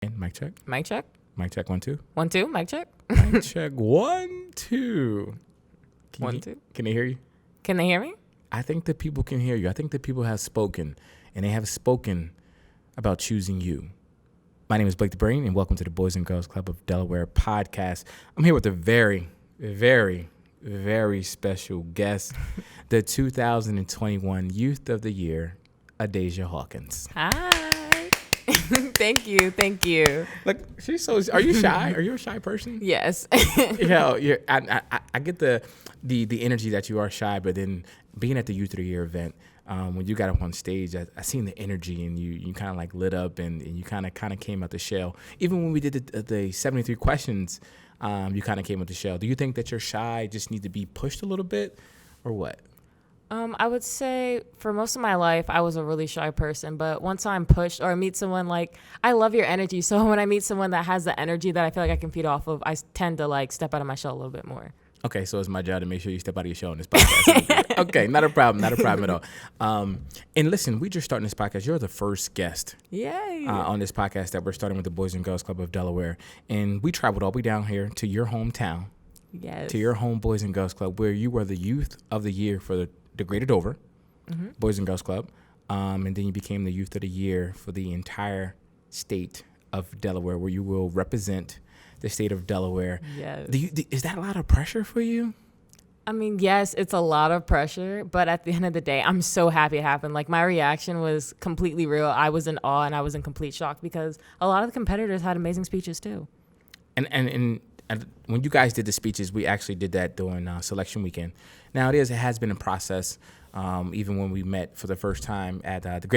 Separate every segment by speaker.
Speaker 1: And mic check.
Speaker 2: Mic check.
Speaker 1: Mic check. 1 2.
Speaker 2: 1 2. Mic check.
Speaker 1: Mic check. 1 2.
Speaker 2: 1 2.
Speaker 1: Can they hear you?
Speaker 2: Can they hear me?
Speaker 1: I think that people can hear you. I think that people have spoken, and they have spoken about choosing you. My name is Blake the Brain, and welcome to the Boys and Girls Club of Delaware podcast. I'm here with a very, very, very special guest, the 2021 Youth of the Year, Adasia Hawkins.
Speaker 2: Hi. Thank you.
Speaker 1: Look, she's so. Are you shy? Are you a shy person?
Speaker 2: Yes.
Speaker 1: I get the energy that you are shy, but then being at the Youth of the Year event, when you got up on stage, I seen the energy, and you kind of like lit up, and you kind of came out the shell. Even when we did the 73 questions, you kind of came out the shell. Do you think that you're shy, just need to be pushed a little bit, or what?
Speaker 2: I would say for most of my life, I was a really shy person. But once I'm pushed or I meet someone, like, I love your energy. So when I meet someone that has the energy that I feel like I can feed off of, I tend to like step out of my shell a little bit more.
Speaker 1: Okay, so it's my job to make sure you step out of your shell on this podcast. Okay, not a problem at all. And listen, we just starting this podcast. You're the first guest on this podcast that we're starting with the Boys and Girls Club of Delaware. And we traveled all the way down here to your hometown.
Speaker 2: Yes.
Speaker 1: To your home Boys and Girls Club, where you were the Youth of the Year for the Greater Dover Boys and Girls Club. And then you became the Youth of the Year for the entire state of Delaware, where you will represent the state of Delaware.
Speaker 2: Yes.
Speaker 1: Is that a lot of pressure for you?
Speaker 2: I mean, yes, it's a lot of pressure, but at the end of the day, I'm so happy it happened. Like, my reaction was completely real. I was in awe and I was in complete shock because a lot of the competitors had amazing speeches too.
Speaker 1: And when you guys did the speeches, we actually did that during selection weekend. Now it has been a process. Even when we met for the first time at the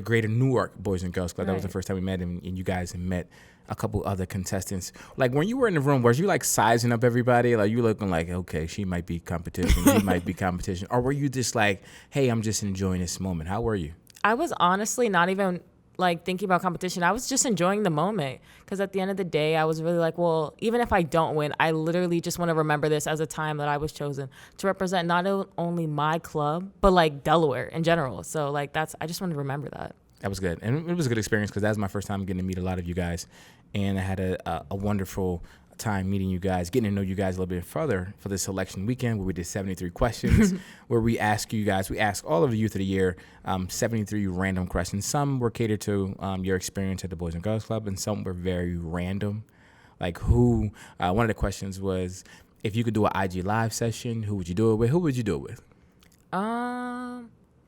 Speaker 1: Greater Newark Boys and Girls Club, That was the first time we met, and you guys met a couple other contestants. Like, when you were in the room, was you like sizing up everybody? Like, you looking like, okay, she might be competition, he might be competition, or were you just like, hey, I'm just enjoying this moment? How were you?
Speaker 2: I was honestly not even like thinking about competition. I was just enjoying the moment because at the end of the day, I was really like, well, even if I don't win, I literally just want to remember this as a time that I was chosen to represent not only my club, but like Delaware in general. So like I just wanted to remember that. That
Speaker 1: was good. And it was a good experience because that was my first time getting to meet a lot of you guys. And I had a wonderful time meeting you guys, getting to know you guys a little bit further for this selection weekend where we did 73 questions, where we asked all of the Youth of the Year 73 random questions. Some were catered to your experience at the Boys and Girls Club, and some were very random. Like one of the questions was, if you could do an IG live session, who would you do it with? Who would you do it with?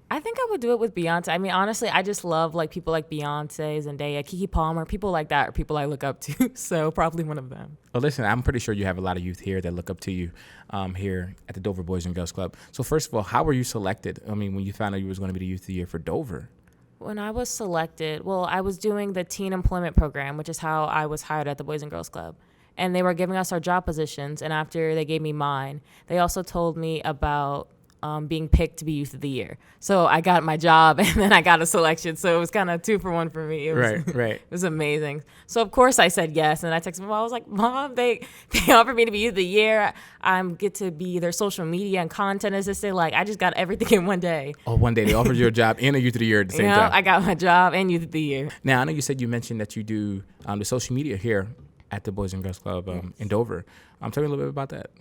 Speaker 2: I think I would do it with Beyonce. I mean, honestly, I just love like people like Beyonce, Zendaya, Keke Palmer, people like that are people I look up to. So probably one of them.
Speaker 1: Well, listen, I'm pretty sure you have a lot of youth here that look up to you here at the Dover Boys and Girls Club. So first of all, how were you selected? I mean, when you found out you was going to be the Youth of the Year for Dover?
Speaker 2: When I was selected, well, I was doing the teen employment program, which is how I was hired at the Boys and Girls Club. And they were giving us our job positions. And after they gave me mine, they also told me about being picked to be Youth of the Year. So I got my job and then I got a selection. So it was kind of 2 for 1 for me. It was,
Speaker 1: right.
Speaker 2: It was amazing. So of course I said yes. And I texted my mom. I was like, Mom, they offered me to be Youth of the Year. I get to be their social media and content assistant. Like, I just got everything in one day.
Speaker 1: Oh, one day they offered you a job and a Youth of the Year at the same time.
Speaker 2: I got my job and Youth of the Year.
Speaker 1: Now, I know you mentioned that you do the social media here at the Boys and Girls Club in Dover. Tell me a little bit about that.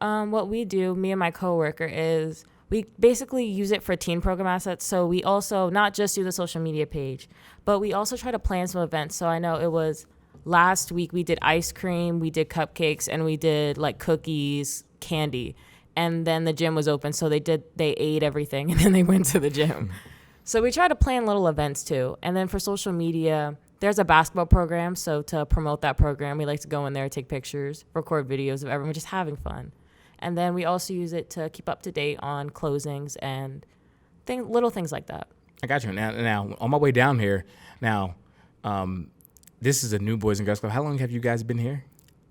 Speaker 2: What we do, me and my coworker, is we basically use it for teen program assets. So we also not just do the social media page, but we also try to plan some events. So I know it was last week we did ice cream, we did cupcakes, and we did like cookies, candy. And then the gym was open, so they ate everything and then they went to the gym. So we try to plan little events too. And then for social media, there's a basketball program. So to promote that program, we like to go in there, take pictures, record videos of everyone just having fun. And then we also use it to keep up to date on closings and little things like that.
Speaker 1: I got you. Now, on my way down here, this is a new Boys and Girls Club. How long have you guys been here?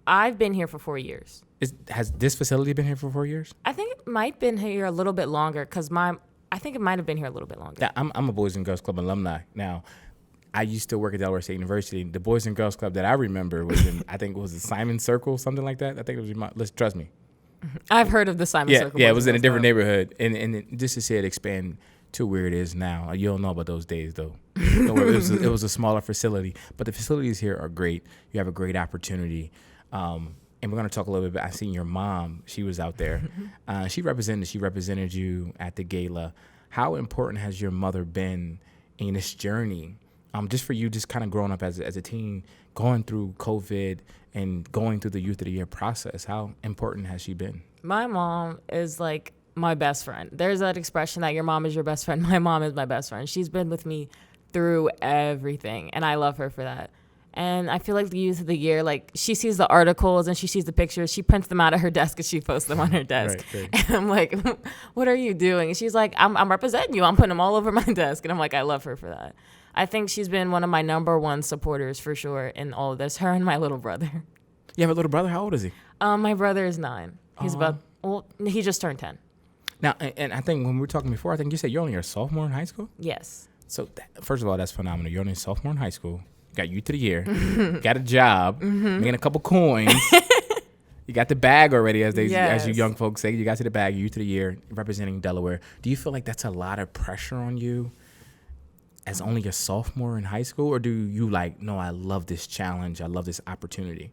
Speaker 2: I've been here for 4 years.
Speaker 1: Has this facility been here for 4 years?
Speaker 2: I think it might have been here a little bit longer because I think it might have been here a little bit longer.
Speaker 1: Yeah, I'm a Boys and Girls Club alumni. Now, I used to work at Delaware State University. The Boys and Girls Club that I remember was I think it was the Simon Circle, something like that. I think it was trust me.
Speaker 2: I've heard of the Simon Circle.
Speaker 1: Yeah, it was in a different neighborhood. And just to see it expand to where it is now. You don't know about those days, though. Don't worry, it was a smaller facility, but the facilities here are great. You have a great opportunity. And we're going to talk a little bit about, I seen your mom. She was out there. She represented you at the gala. How important has your mother been in this journey? Just for you, just kind of growing up as a teen, going through COVID and going through the Youth of the Year process. How important has she been?
Speaker 2: My mom is like my best friend. There's that expression that your mom is your best friend. My mom is my best friend. She's been with me through everything, and I love her for that. And I feel like the Youth of the Year, like, she sees the articles and she sees the pictures. She prints them out of her desk and she posts them on her desk. Right. And I'm like, what are you doing? And she's like, I'm representing you. I'm putting them all over my desk. And I'm like, I love her for that. I think she's been one of my number one supporters for sure in all of this. Her and my little brother.
Speaker 1: You have a little brother? How old is he?
Speaker 2: My brother is 9. He's he just turned 10.
Speaker 1: Now, and I think when we were talking before, I think you said you're only a sophomore in high school?
Speaker 2: Yes.
Speaker 1: So, first of all, that's phenomenal. You're only a sophomore in high school. Got Youth of the Year, got a job, making a couple coins. You got the bag already, as you young folks say. You got to the bag, Youth of the Year, representing Delaware. Do you feel like that's a lot of pressure on you as only a sophomore in high school? Or do you like, no, I love this challenge. I love this opportunity?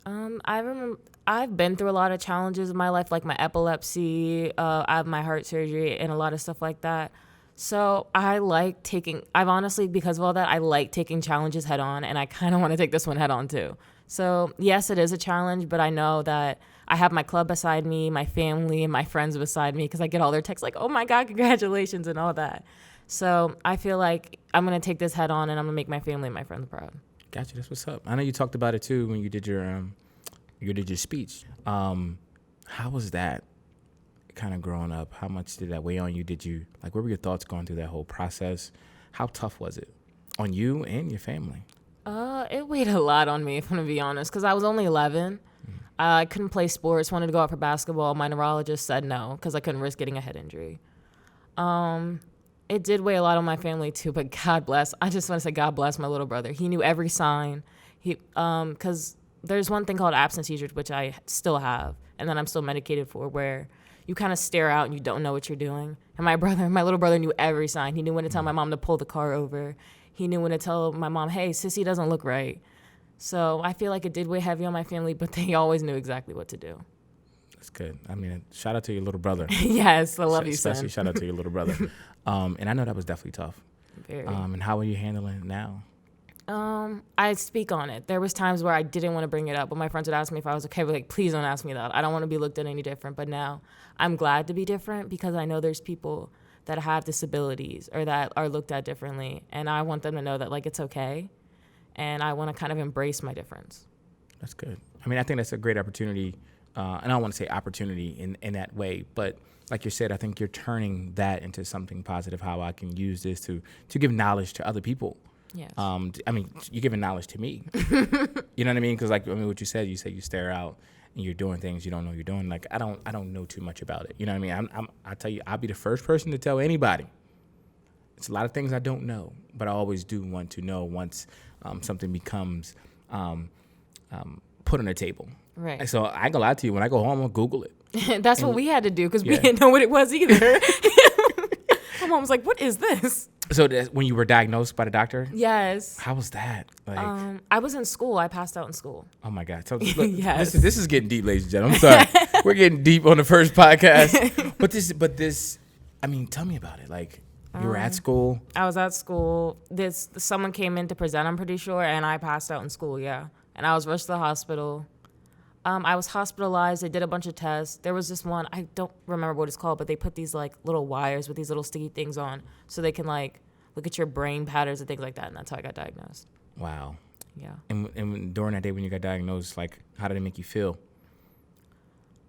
Speaker 2: I remember I've been through a lot of challenges in my life, like my epilepsy, I have my heart surgery, and a lot of stuff like that. So I've honestly, because of all that, I like taking challenges head on, and I kind of want to take this one head on too. So yes, it is a challenge, but I know that I have my club beside me, my family, and my friends beside me, because I get all their texts like, oh my God, congratulations, and all that. So I feel like I'm going to take this head on, and I'm going to make my family and my friends proud.
Speaker 1: Gotcha. That's what's up. I know you talked about it too when you did your speech. How was that? Kind of growing up, how much did that weigh on you? What were your thoughts going through that whole process? How tough was it on you and your family?
Speaker 2: It weighed a lot on me, if I'm gonna be honest, because I was only 11. I couldn't play sports, wanted to go out for basketball. My neurologist said no because I couldn't risk getting a head injury. It did weigh a lot on my family too, but God bless. I just want to say God bless my little brother. He knew every sign. Because there's one thing called absence seizures, which I still have, and then I'm still medicated for, where you kind of stare out and you don't know what you're doing. And my little brother knew every sign. He knew when to tell my mom to pull the car over. He knew when to tell my mom, hey, Sissy doesn't look right. So I feel like it did weigh heavy on my family, but they always knew exactly what to do.
Speaker 1: That's good. I mean, shout out to your little brother.
Speaker 2: Yes, I love you, son.
Speaker 1: Especially shout out to your little brother. And I know that was definitely tough.
Speaker 2: Very.
Speaker 1: And how are you handling it now?
Speaker 2: I speak on it. There was times where I didn't want to bring it up, but my friends would ask me if I was okay. But like, please don't ask me that. I don't want to be looked at any different. But now I'm glad to be different because I know there's people that have disabilities or that are looked at differently. And I want them to know that, like, it's okay. And I want to kind of embrace my difference.
Speaker 1: That's good. I mean, I think that's a great opportunity. And I don't want to say opportunity in that way, but like you said, I think you're turning that into something positive, how I can use this to give knowledge to other people.
Speaker 2: Yes.
Speaker 1: I mean, you're giving knowledge to me. You know what I mean? Because what you said you stare out and you're doing things you don't know you're doing. Like, I don't know too much about it. You know what I mean? I tell you, I'll be the first person to tell anybody. It's a lot of things I don't know, but I always do want to know once something becomes put on the table.
Speaker 2: Right.
Speaker 1: So I ain't gonna lie to you. When I go home, I'll Google it.
Speaker 2: That's what we had to do because we didn't know what it was either. My mom was like, "What is this?"
Speaker 1: So when you were diagnosed by the doctor?
Speaker 2: Yes.
Speaker 1: How was that? Like,
Speaker 2: I was in school. I passed out in school.
Speaker 1: Oh my God. So look,
Speaker 2: yes.
Speaker 1: This is getting deep, ladies and gentlemen. I'm sorry. We're getting deep on the first podcast. But this, I mean, tell me about it. Like, you were at school?
Speaker 2: I was at school. Someone came in to present, I'm pretty sure, and I passed out in school, yeah. And I was rushed to the hospital. I was hospitalized. They did a bunch of tests. There was this one, I don't remember what it's called, but they put these like little wires with these little sticky things on so they can like look at your brain patterns and things like that. And that's how I got diagnosed.
Speaker 1: Wow.
Speaker 2: Yeah.
Speaker 1: And during that day when you got diagnosed, like, how did it make you feel?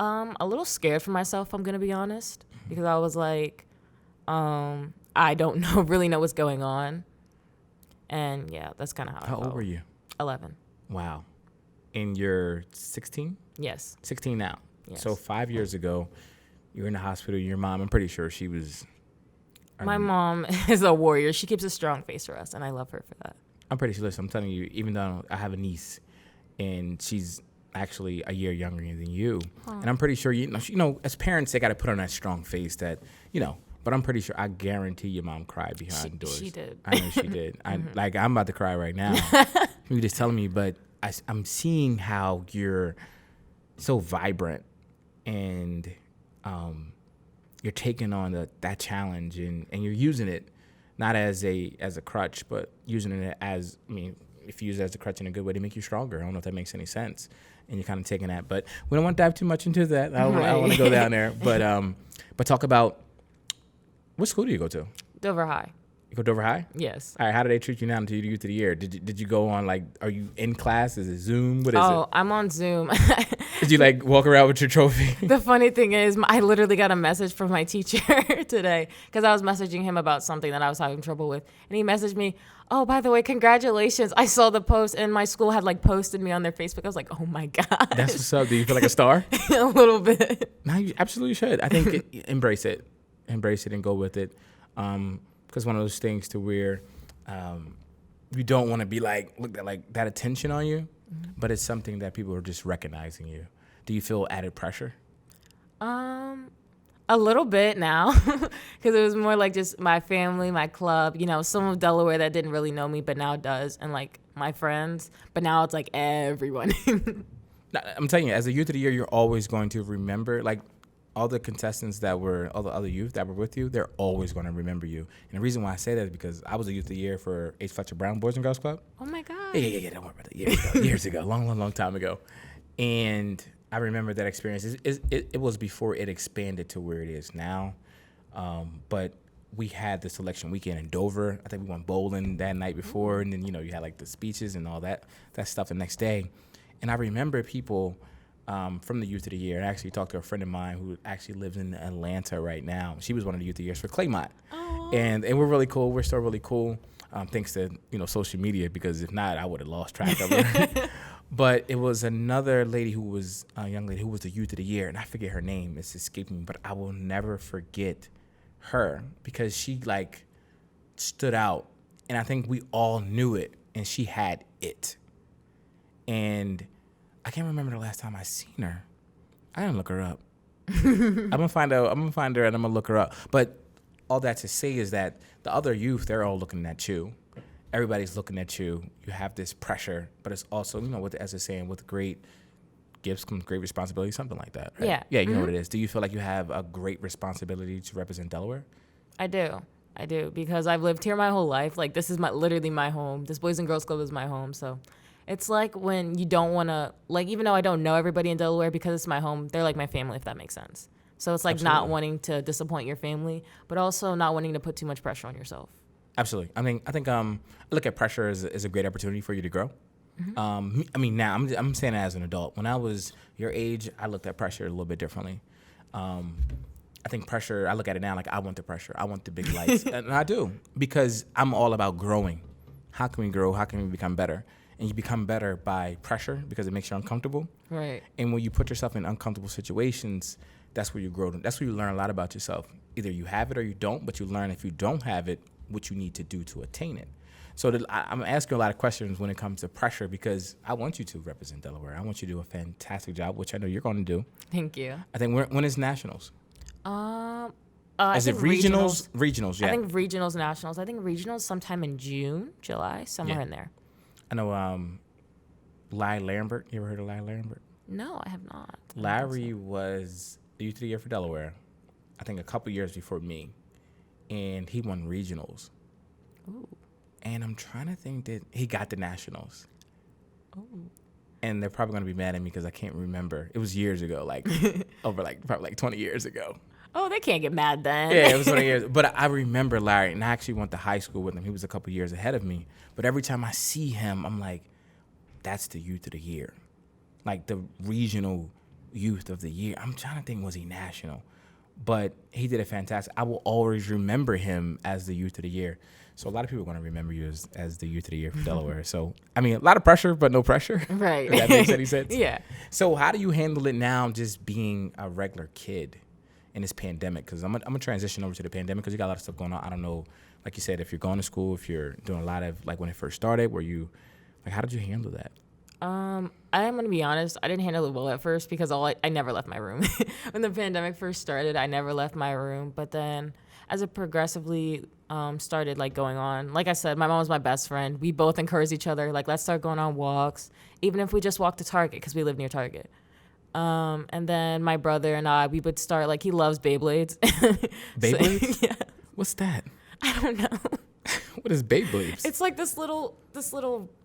Speaker 2: A little scared for myself, I'm going to be honest, because I was like, I don't really know what's going on. And yeah, that's kind of how I felt.
Speaker 1: How old were you?
Speaker 2: 11.
Speaker 1: Wow. And you're 16?
Speaker 2: Yes.
Speaker 1: 16 now.
Speaker 2: Yes.
Speaker 1: So 5 years ago, you were in the hospital. Your mom, I'm pretty sure she was.
Speaker 2: My mom is a warrior. She keeps a strong face for us, and I love her for that.
Speaker 1: I'm pretty sure. Listen, I'm telling you, even though I have a niece, and she's actually a year younger than you, and I'm pretty sure, you know, as parents, they got to put on that strong face that, you know, But I'm pretty sure, I guarantee your mom cried behind doors.
Speaker 2: She did.
Speaker 1: I know she did. I'm about to cry right now. You just telling me, but I'm seeing how you're so vibrant, and you're taking on that challenge, and you're using it not as a crutch, but using it as, if you use it as a crutch in a good way to make you stronger. I don't know if that makes any sense. And you're kind of taking that, but we don't want to dive too much into that. I don't want to go down there, but talk about, what school do you go to?
Speaker 2: Dover High.
Speaker 1: You go Dover High?
Speaker 2: Yes.
Speaker 1: All right. How do they treat you now until you get to the year? Did you go on, are you in class? Is it Zoom? What is it?
Speaker 2: Oh, I'm on Zoom.
Speaker 1: Did you walk around with your trophy?
Speaker 2: The funny thing is, I literally got a message from my teacher today because I was messaging him about something that I was having trouble with. And he messaged me, oh, by the way, congratulations. I saw the post, and my school had posted me on their Facebook. I was like, oh my God.
Speaker 1: That's what's up. Do you feel like a star?
Speaker 2: A little bit.
Speaker 1: No, you absolutely should. I think embrace it. Embrace it and go with it. Because one of those things to where you don't want to be looked at that attention on you, but it's something that people are just recognizing you. Do you feel added pressure?
Speaker 2: A little bit now, because it was more just my family, my club, some of Delaware that didn't really know me, but now does, and my friends, but now it's everyone.
Speaker 1: I'm telling you, as a youth of the year, you're always going to remember, all the contestants all the other youth that were with you, they're always going to remember you. And the reason why I say that is because I was a youth of the year for H. Fletcher Brown Boys and Girls Club.
Speaker 2: Oh my God.
Speaker 1: Yeah, don't worry about that. Years ago, long time ago. And I remember that experience. It was before it expanded to where it is now. But we had the selection weekend in Dover. I think we went bowling that night before. And then, you had the speeches and all that stuff the next day. And I remember people from the Youth of the Year. And I actually talked to a friend of mine who actually lives in Atlanta right now. She was one of the Youth of the Years for Claymont. And we're really cool. We're still really cool, thanks to, social media, because if not, I would have lost track of her. But it was another lady who was a young lady who was the Youth of the Year, and I forget her name. It's escaping me, but I will never forget her because she stood out, and I think we all knew it, and she had it. And I can't remember the last time I seen her. I didn't look her up. I'm gonna find her, and I'm gonna look her up. But all that to say is that the other youth, they're all looking at you. Everybody's looking at you. You have this pressure, but it's also, as they're saying, with great gifts comes great responsibility, something like that. Right?
Speaker 2: Yeah.
Speaker 1: Yeah, you know what it is. Do you feel like you have a great responsibility to represent Delaware?
Speaker 2: I do, because I've lived here my whole life. This is literally my home. This Boys and Girls Club is my home. So it's when you don't want to, even though I don't know everybody in Delaware, because it's my home, they're my family, if that makes sense. So it's
Speaker 1: Absolutely.
Speaker 2: Not wanting to disappoint your family, but also not wanting to put too much pressure on yourself.
Speaker 1: Absolutely. I think I look at pressure as a great opportunity for you to grow. Now I'm saying that as an adult. When I was your age, I looked at pressure a little bit differently. I think pressure, I look at it now I want the pressure. I want the big lights. And I do, because I'm all about growing. How can we grow? How can we become better? And you become better by pressure because it makes you uncomfortable.
Speaker 2: Right.
Speaker 1: And when you put yourself in uncomfortable situations, that's where you grow. That's where you learn a lot about yourself. Either you have it or you don't, but you learn if you don't have it, what you need to do to attain it. So I'm asking you a lot of questions when it comes to pressure because I want you to represent Delaware. I want you to do a fantastic job, which I know you're going to do.
Speaker 2: Thank you.
Speaker 1: I think when is nationals?
Speaker 2: Is
Speaker 1: it regionals? Regionals, yeah.
Speaker 2: I think regionals, nationals. I think regionals sometime in June, July, somewhere in there.
Speaker 1: I know Larry Lambert. You ever heard of Larry Lambert?
Speaker 2: No, I have not.
Speaker 1: Larry was the Youth of the Year for Delaware, I think a couple years before me. And he won regionals.
Speaker 2: Ooh.
Speaker 1: And I'm trying to think that he got the nationals.
Speaker 2: Ooh.
Speaker 1: And they're probably going to be mad at me because I can't remember. It was years ago, over probably 20 years ago.
Speaker 2: Oh, they can't get mad then.
Speaker 1: Yeah, it was 20 years. But I remember Larry, and I actually went to high school with him. He was a couple years ahead of me. But every time I see him, I'm like, that's the Youth of the Year. The regional Youth of the Year. I'm trying to think, was he national? But he did a fantastic. I will always remember him as the Youth of the Year. So a lot of people are going to remember you as the Youth of the Year for Delaware. So, a lot of pressure, but no pressure.
Speaker 2: Right.
Speaker 1: If that makes any sense.
Speaker 2: Yeah.
Speaker 1: So how do you handle it now just being a regular kid in this pandemic? Because I'm going to transition over to the pandemic because you got a lot of stuff going on. I don't know, like you said, if you're going to school, if you're doing a lot of, when it first started, how did you handle that?
Speaker 2: I'm going to be honest. I didn't handle it well at first because I never left my room. When the pandemic first started, I never left my room. But then as it progressively started like going on, like I said, my mom was my best friend. We both encouraged each other, like, let's start going on walks, even if we just walk to Target because we live near Target. And then my brother and I, we would start, like, he loves Beyblades.
Speaker 1: Beyblades?
Speaker 2: So, yeah.
Speaker 1: What's that?
Speaker 2: I don't know.
Speaker 1: What is Beyblades?
Speaker 2: It's like this little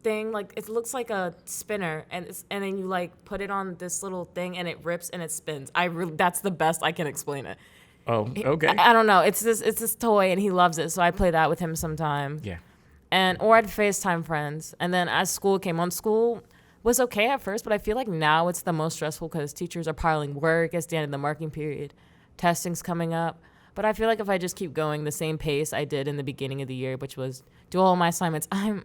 Speaker 2: thing, like it looks like a spinner, and then you like put it on this little thing, and it rips and it spins. That's the best I can explain it.
Speaker 1: Oh, okay.
Speaker 2: I don't know. It's this toy, and he loves it, so I play that with him sometimes.
Speaker 1: Yeah.
Speaker 2: Or I'd FaceTime friends, and then as school came on, school was okay at first, but I feel like now it's the most stressful because teachers are piling work. It's the end of the marking period, testing's coming up. But I feel like if I just keep going the same pace I did in the beginning of the year, which was do all my assignments, I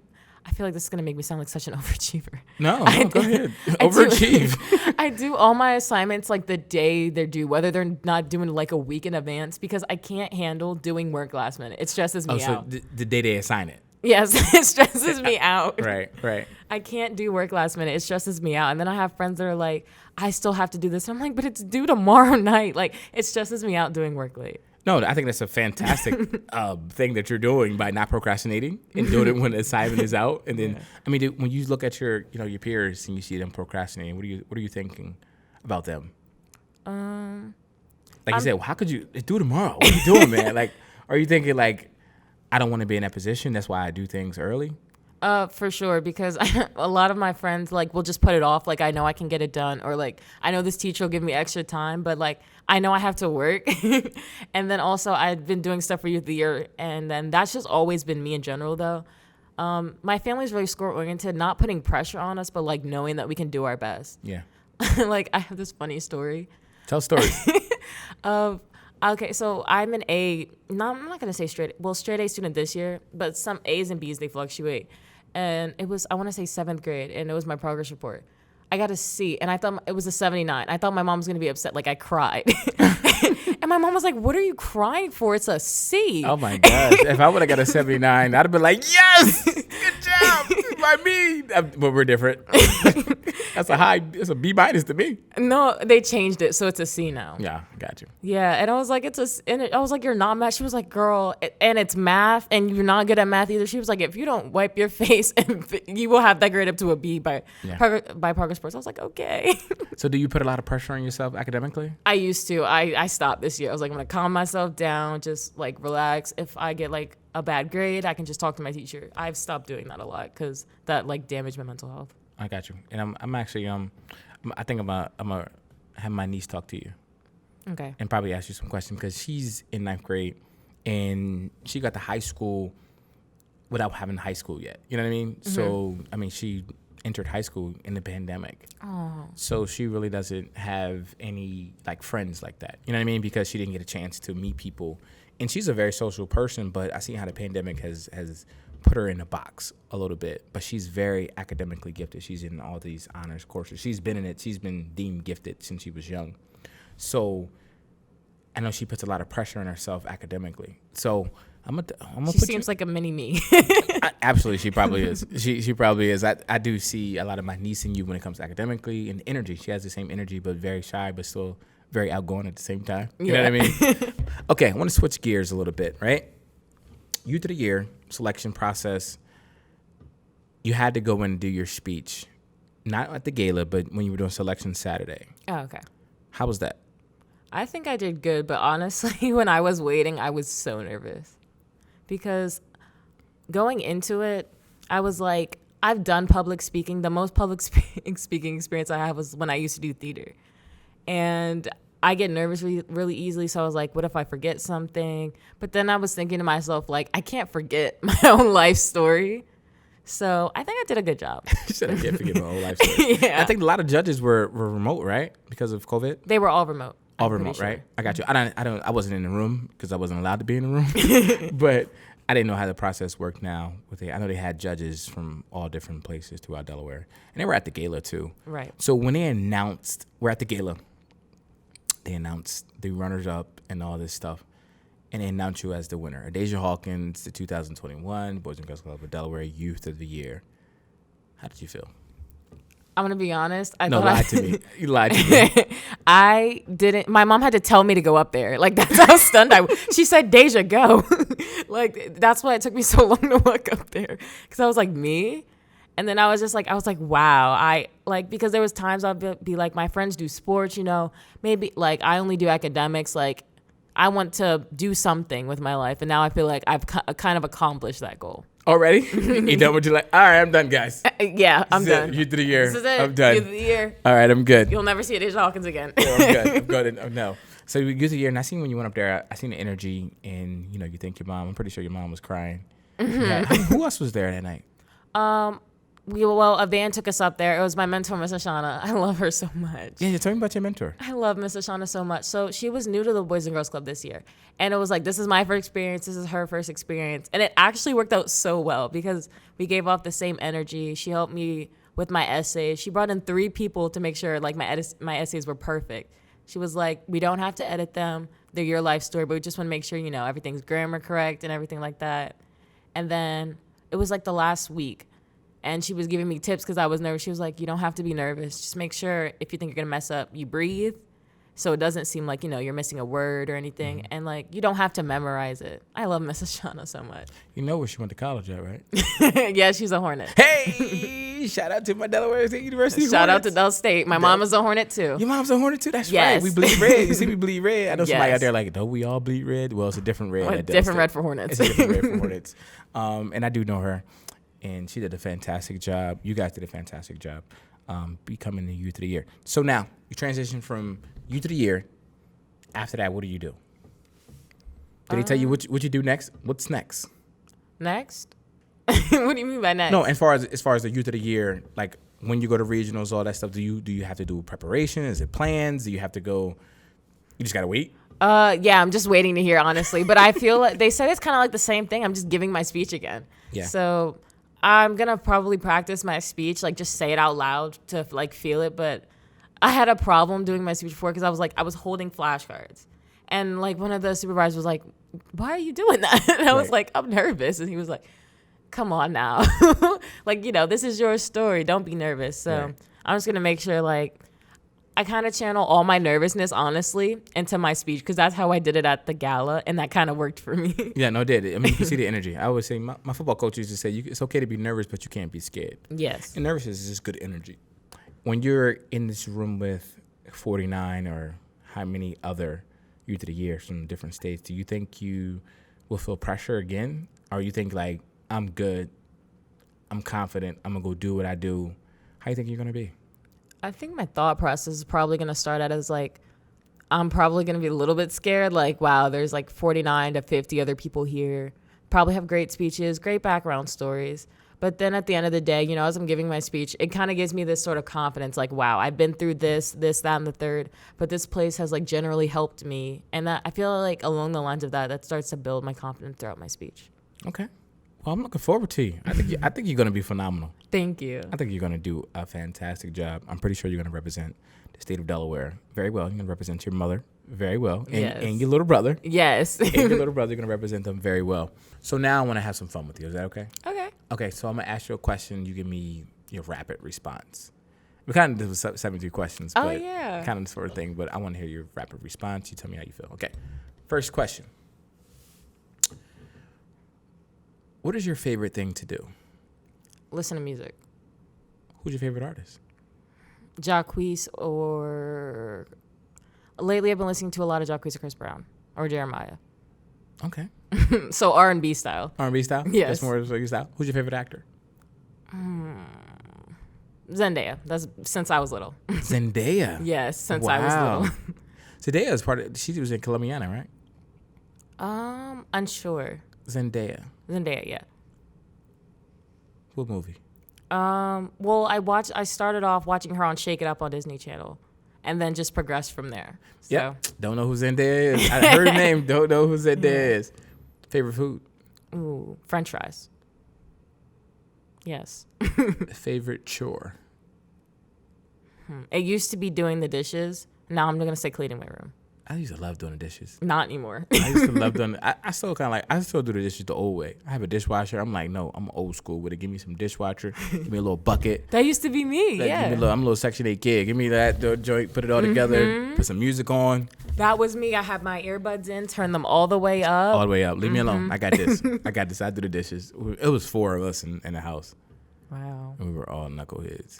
Speaker 2: feel like this is going to make me sound like such an overachiever.
Speaker 1: No, go ahead. Overachieve.
Speaker 2: I do all my assignments like the day they're due, whether they're not doing like a week in advance, because I can't handle doing work last minute. It stresses me out.
Speaker 1: So the day they assign it.
Speaker 2: Yes, it stresses me out.
Speaker 1: Right.
Speaker 2: I can't do work last minute. It stresses me out. And then I have friends that are like, I still have to do this. And I'm like, but it's due tomorrow night. Like, it stresses me out doing work late.
Speaker 1: No, I think that's a fantastic thing that you're doing by not procrastinating and doing it when the assignment is out. And then, I mean, when you look at your peers and you see them procrastinating, what are you thinking about them? Like you said, well, how could you do it tomorrow? What are you doing, man? Like, are you thinking like, I don't want to be in that position, that's why I do things early?
Speaker 2: For sure, because a lot of my friends like will just put it off. Like, I know I can get it done, or like I know this teacher will give me extra time, but like I know I have to work. And then also I've been doing stuff for Youth of the Year, and then that's just always been me in general though. My family's very score oriented, not putting pressure on us, but like knowing that we can do our best.
Speaker 1: Yeah.
Speaker 2: Like, I have this funny story.
Speaker 1: Tell stories.
Speaker 2: Okay, so I'm I'm not going to say straight A student this year, but some A's and B's, they fluctuate. And it was, I want to say 7th grade, and it was my progress report. I got a C, and I thought it was a 79. I thought my mom was going to be upset. Like, I cried. And my mom was like, what are you crying for? It's a C.
Speaker 1: Oh, my gosh. If I would have got a 79, I'd have been like, yes, good job. By me. But we're different. That's a B minus to me.
Speaker 2: No, they changed it, so it's a C now.
Speaker 1: Yeah, I got you.
Speaker 2: Yeah, and I was like, I was like, you're not math. She was like, girl, and it's math, and you're not good at math either. She was like, if you don't wipe your face, you will have that grade up to a B by progress reports. I was like, okay.
Speaker 1: So do you put a lot of pressure on yourself academically?
Speaker 2: I used to. I stopped this year. I was like, I'm going to calm myself down, just like relax. If I get like a bad grade, I can just talk to my teacher. I've stopped doing that a lot because that like damaged my mental health. I
Speaker 1: got you. And I'm actually, I think I'm gonna have my niece talk to you.
Speaker 2: Okay.
Speaker 1: And probably ask you some questions because she's in 9th grade and she got to high school without having high school yet. You know what I mean? Mm-hmm. So, I mean, she entered high school in the pandemic. Oh. So she really doesn't have any like friends like that. You know what I mean? Because she didn't get a chance to meet people. And she's a very social person, but I see how the pandemic has put her in a box a little bit. But she's very academically gifted. She's in all these honors courses. She's been in it. She's been deemed gifted since she was young. So I know she puts a lot of pressure on herself academically. So I'm gonna
Speaker 2: she seems like a mini me.
Speaker 1: Absolutely, she probably is. She probably is. I do see a lot of my niece in you when it comes to academically and energy. She has the same energy, but very shy, but still very outgoing at the same time. You know what I mean? Okay, I want to switch gears a little bit, right? Youth of the Year selection process. You had to go in and do your speech, not at the gala, but when you were doing selection Saturday.
Speaker 2: Oh, okay.
Speaker 1: How was that?
Speaker 2: I think I did good, but honestly, when I was waiting, I was so nervous because going into it, I was like, I've done public speaking. The most public speaking experience I have was when I used to do theater. And I get nervous really easily. So I was like, what if I forget something? But then I was thinking to myself, like, I can't forget my own life story. So I think I did a good job.
Speaker 1: You said I can't forget my whole life story.
Speaker 2: Yeah.
Speaker 1: I think a lot of judges were remote, right? Because of COVID?
Speaker 2: They were all remote.
Speaker 1: All remote, right? I got you. I wasn't in the room because I wasn't allowed to be in the room. But I didn't know how the process worked now. I know they had judges from all different places throughout Delaware. And they were at the gala too.
Speaker 2: Right.
Speaker 1: So when they announced, we're at the gala, they announced the runners-up and all this stuff. And they announced you as the winner. Adasia Hawkins, the 2021 Boys and Girls Club of Delaware Youth of the Year. How did you feel?
Speaker 2: I'm going to be honest.
Speaker 1: Lie to me. You lied to me.
Speaker 2: I didn't. My mom had to tell me to go up there. Like, that's how stunned I was. She said, Deja, go. Like, that's why it took me so long to walk up there. Because I was like, me? And then I was like, wow. Because there was times I'd be like, my friends do sports, maybe like I only do academics. Like, I want to do something with my life. And now I feel like I've kind of accomplished that goal.
Speaker 1: Already? You done what you like? All right, I'm done, guys.
Speaker 2: Yeah, I'm done.
Speaker 1: Youth of the year.
Speaker 2: This is it.
Speaker 1: I'm done.
Speaker 2: Youth of the year.
Speaker 1: All right, I'm good.
Speaker 2: You'll never see Deja Hawkins again.
Speaker 1: I'm good. I'm good. Oh, no. So youth of the year, and I seen when you went up there, I seen the energy, and you think your mom. I'm pretty sure your mom was crying. Yeah. Who else was there that night?
Speaker 2: A van took us up there. It was my mentor, Miss Ashana. I love her so much.
Speaker 1: Yeah, tell me about your mentor.
Speaker 2: I love Miss Ashana so much. So she was new to the Boys and Girls Club this year. And it was like, this is my first experience. This is her first experience. And it actually worked out so well because we gave off the same energy. She helped me with my essays. She brought in 3 people to make sure like my essays were perfect. She was like, we don't have to edit them. They're your life story, but we just want to make sure, everything's grammar correct and everything like that. And then it was like the last week. And she was giving me tips because I was nervous. She was like, you don't have to be nervous. Just make sure if you think you're going to mess up, you breathe. So it doesn't seem like, you're missing a word or anything. Mm-hmm. And like, you don't have to memorize it. I love Miss Ashana so much.
Speaker 1: You know where she went to college at, right?
Speaker 2: Yeah, she's a Hornet.
Speaker 1: Hey, shout out to my Delaware State University
Speaker 2: Shout out to Del State. My mom is a Hornet too.
Speaker 1: Your mom's a Hornet too? That's
Speaker 2: yes.
Speaker 1: right. We bleed red. You see, we bleed red. I know somebody out there like, don't we all bleed red? Well, it's a different red.
Speaker 2: Different red for Hornets.
Speaker 1: It's a different red for Hornets. And I do know her. And she did a fantastic job. You guys did a fantastic job becoming the Youth of the Year. So now, you transition from Youth of the Year. After that, what do you do? Did he tell you what you do next? What's next?
Speaker 2: Next? What do you mean by next?
Speaker 1: No, as far as the Youth of the Year, like when you go to regionals, all that stuff, do you have to do preparation? Is it plans? Do you have to go? You just gotta wait?
Speaker 2: Yeah, I'm just waiting to hear, honestly. But I feel like they said it's kind of like the same thing. I'm just giving my speech again. Yeah. So I'm going to probably practice my speech, like just say it out loud to like feel it. But I had a problem doing my speech before because I was holding flashcards. And like one of the supervisors was like, why are you doing that? And I was like, I'm nervous. And he was like, come on now. Like, this is your story. Don't be nervous. So I'm just going to make sure like I kind of channel all my nervousness, honestly, into my speech because that's how I did it at the gala, and that kind of worked for me.
Speaker 1: Yeah, no, it did. I mean, you can see the energy. I always say, my football coach used to say, it's okay to be nervous, but you can't be scared.
Speaker 2: Yes.
Speaker 1: And nervousness is just good energy. When you're in this room with 49 or how many other Youth of the Year from different states, do you think you will feel pressure again? Or you think, like, I'm good, I'm confident, I'm going to go do what I do? How do you think you're going to be?
Speaker 2: I think my thought process is probably going to start out as like, I'm probably going to be a little bit scared. Like, wow, there's like 49 to 50 other people here. Probably have great speeches, great background stories. But then at the end of the day, as I'm giving my speech, it kind of gives me this sort of confidence. Like, wow, I've been through this, that, and the third. But this place has like generally helped me. And that I feel like along the lines of that starts to build my confidence throughout my speech.
Speaker 1: Okay. Well, I'm looking forward to you. I think you're going to be phenomenal.
Speaker 2: Thank you.
Speaker 1: I think you're going to do a fantastic job. I'm pretty sure you're going to represent the state of Delaware very well. You're going to represent your mother very well. And your little brother.
Speaker 2: Yes.
Speaker 1: And your little brother, you're going to represent them very well. So now I want to have some fun with you. Is that okay?
Speaker 2: Okay.
Speaker 1: Okay, so I'm going to ask you a question. You give me your rapid response. We kind of did 73 questions.
Speaker 2: Oh,
Speaker 1: but
Speaker 2: yeah.
Speaker 1: Kind of the sort of thing, but I want to hear your rapid response. You tell me how you feel. Okay. First question. What is your favorite thing to do?
Speaker 2: Listen to music.
Speaker 1: Who's your favorite artist?
Speaker 2: Jacquees or... Lately, I've been listening to a lot of Jacquees or Chris Brown or Jeremiah.
Speaker 1: Okay.
Speaker 2: So R&B style.
Speaker 1: R&B style?
Speaker 2: Yes.
Speaker 1: That's more your style. Who's your favorite actor?
Speaker 2: Zendaya. That's since I was little.
Speaker 1: Zendaya?
Speaker 2: Yes, since I was little.
Speaker 1: Zendaya is she was in Colombiana,
Speaker 2: right? Unsure.
Speaker 1: Zendaya,
Speaker 2: yeah.
Speaker 1: What movie?
Speaker 2: Well, I started off watching her on Shake It Up on Disney Channel, and then just progressed from there. So.
Speaker 1: Yeah. Don't know who Zendaya is. I heard the name. Don't know who Zendaya is. Favorite food?
Speaker 2: Ooh, French fries. Yes.
Speaker 1: Favorite chore?
Speaker 2: It used to be doing the dishes. Now I'm gonna say cleaning my room.
Speaker 1: I used to love doing the dishes.
Speaker 2: Not anymore.
Speaker 1: I used to love doing. I still kind of like. I still do the dishes the old way. I have a dishwasher. I'm like, no, I'm old school with it. Give me some dishwasher. Give me a little bucket.
Speaker 2: That used to be me.
Speaker 1: Like,
Speaker 2: Yeah.
Speaker 1: I'm a little Section 8 kid. Give me that joint. Put it all together. Put some music on.
Speaker 2: That was me. I had my earbuds in, turn them all the way up.
Speaker 1: All the way up. Leave me alone. I got this. I got this. I do the dishes. It was 4 of us in the house.
Speaker 2: Wow.
Speaker 1: And we were all knuckleheads.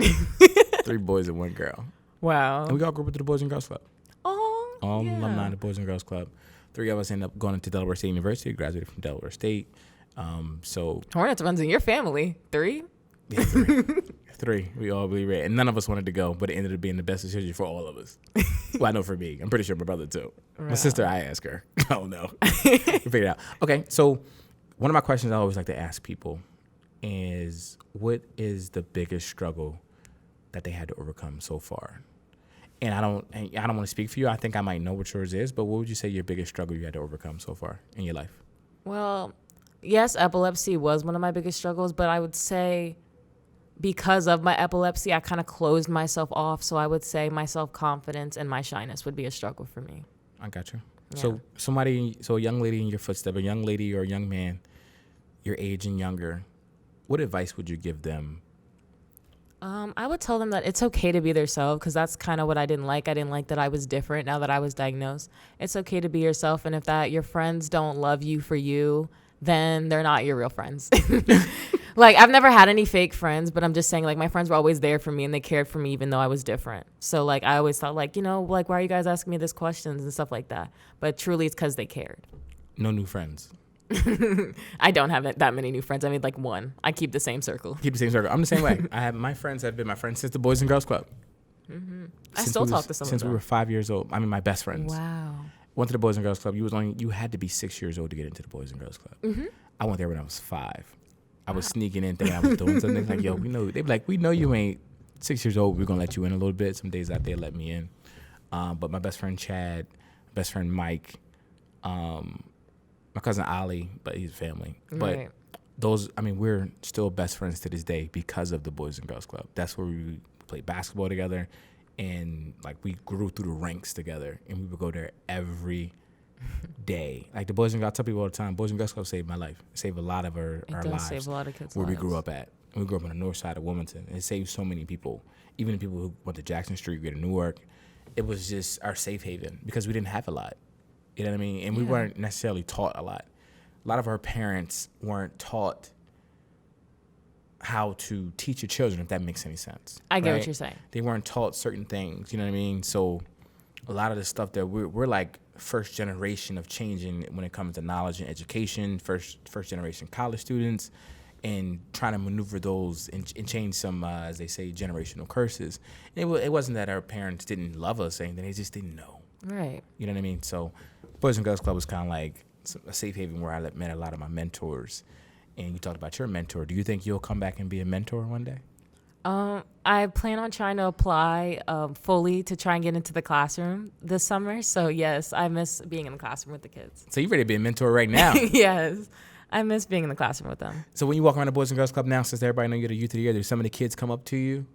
Speaker 1: 3 boys and 1 girl.
Speaker 2: Wow.
Speaker 1: And we all grew up to the Boys and Girls Club.
Speaker 2: Oh,
Speaker 1: All
Speaker 2: yeah.
Speaker 1: alumni of the Boys and Girls Club. 3 of us ended up going to Delaware State University. Graduated from Delaware State. So
Speaker 2: Hornets runs in your family. 3?
Speaker 1: yeah, 3. 3. We all really read. And none of us wanted to go, but it ended up being the best decision for all of us. Well, I know for me. I'm pretty sure my brother too.
Speaker 2: Wow.
Speaker 1: My sister, I asked her. Oh, no. We figured it out. Okay, so one of my questions I always like to ask people is, what is the biggest struggle that they had to overcome so far? And I don't want to speak for you. I think I might know what yours is, but what would you say your biggest struggle you had to overcome so far in your life?
Speaker 2: Well, yes, epilepsy was one of my biggest struggles, but I would say because of my epilepsy, I kind of closed myself off. So I would say my self-confidence and my shyness would be a struggle for me.
Speaker 1: I got you.
Speaker 2: Yeah.
Speaker 1: So a young lady in your footstep, a young lady or a young man, your age and younger, what advice would you give them?
Speaker 2: I would tell them that it's okay to be themselves, because that's kind of what I didn't like. I didn't like that I was different now that I was diagnosed. It's okay to be yourself, and if that your friends don't love you for you, then they're not your real friends. Like, I've never had any fake friends, but I'm just saying, like, my friends were always there for me, and they cared for me even though I was different. So, like, I always thought, like, like, why are you guys asking me these questions and stuff like that? But truly, it's because they cared.
Speaker 1: No new friends.
Speaker 2: I don't have that many new friends. I made like 1. I keep the same circle.
Speaker 1: Keep the same circle. I'm the same way. My friends have been my friends since the Boys and Girls Club.
Speaker 2: I still talk to some of them.
Speaker 1: Since we were 5 years old. I mean, my best friends.
Speaker 2: Wow.
Speaker 1: Went to the Boys and Girls Club. You had to be 6 years old to get into the Boys and Girls Club. I went there when I was 5. I was sneaking in thinking I was doing something. Like, yo, they'd be like, we know you ain't 6 years old. We're going to let you in a little bit. Some days out there let me in. But my best friend Chad, best friend Mike, my cousin Ali, but he's family.
Speaker 2: Right.
Speaker 1: But we're still best friends to this day because of the Boys and Girls Club. That's where we played basketball together, and like we grew through the ranks together, and we would go there every day. Like the Boys and Girls, I tell people all the time, Boys and Girls Club saved my life. It saved a lot of our lives. It does
Speaker 2: save a lot of kids'
Speaker 1: where
Speaker 2: lives.
Speaker 1: we grew up at. We grew up on the north side of Wilmington. It saved so many people, even the people who went to Jackson Street, we to Newark. It was just our safe haven because we didn't have a lot. You know what I mean? And we weren't necessarily taught a lot. A lot of our parents weren't taught how to teach your children, if that makes any sense.
Speaker 2: I get
Speaker 1: right?
Speaker 2: what you're saying.
Speaker 1: They weren't taught certain things, you know what I mean? So a lot of the stuff that we're like first generation of changing when it comes to knowledge and education, first generation college students, and trying to maneuver those and change some, as they say, generational curses. It wasn't that our parents didn't love us or anything, they just didn't know.
Speaker 2: Right.
Speaker 1: You know what I mean? So Boys and Girls Club was kind of like a safe haven where I met a lot of my mentors. And you talked about your mentor. Do you think you'll come back and be a mentor one day?
Speaker 2: I plan on trying to apply fully to try and get into the classroom this summer. So, yes, I miss being in the classroom with the kids.
Speaker 1: So you're ready to be a mentor right now.
Speaker 2: Yes, I miss being in the classroom with them.
Speaker 1: So when you walk around the Boys and Girls Club now, since everybody know you're the youth of the year, do some of the kids come up to you?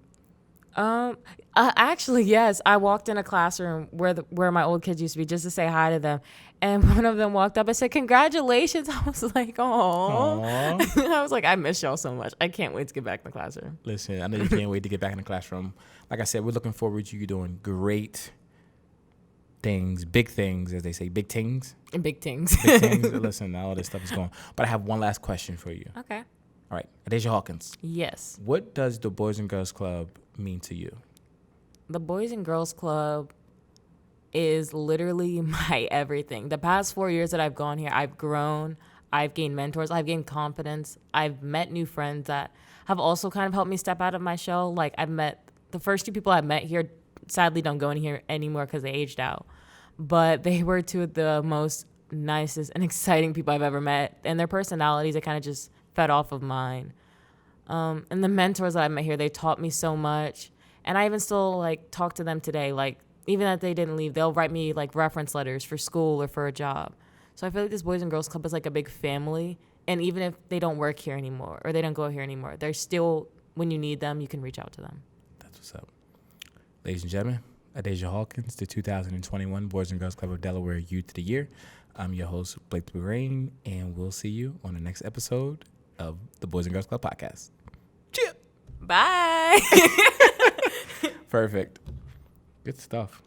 Speaker 2: Actually, yes. I walked in a classroom where my old kids used to be just to say hi to them. And one of them walked up and said, "Congratulations." I was like, "Oh." I was like, "I miss y'all so much. I can't wait to get back in the classroom."
Speaker 1: Listen, I know you can't wait to get back in the classroom. Like I said, we're looking forward to you doing great things, big things, as they say, big things.
Speaker 2: And big things.
Speaker 1: Big things. Listen, all this stuff is going. But I have one last question for you.
Speaker 2: Okay.
Speaker 1: All right. Adasia Hawkins.
Speaker 2: Yes.
Speaker 1: What does the Boys and Girls Club mean to you?
Speaker 2: The Boys and Girls Club is literally my everything. The past 4 years that I've gone here, I've grown, I've gained mentors, I've gained confidence, I've met new friends that have also kind of helped me step out of my shell. Like I've met, the first 2 people I've met here sadly don't go in here anymore because they aged out. But they were 2 of the most nicest and exciting people I've ever met. And their personalities, they kind of just fed off of mine. And the mentors that I met here, they taught me so much. And I even still like talk to them today. Like even if they didn't leave, they'll write me like reference letters for school or for a job. So I feel like this Boys and Girls Club is like a big family. And even if they don't work here anymore or they don't go here anymore, they're still, when you need them, you can reach out to them.
Speaker 1: That's what's up. Ladies and gentlemen, Adasia Hawkins, the 2021 Boys and Girls Club of Delaware Youth of the Year. I'm your host, Blake Lorraine, and we'll see you on the next episode of the Boys and Girls Club podcast. Cheers.
Speaker 2: Bye.
Speaker 1: Perfect. Good stuff.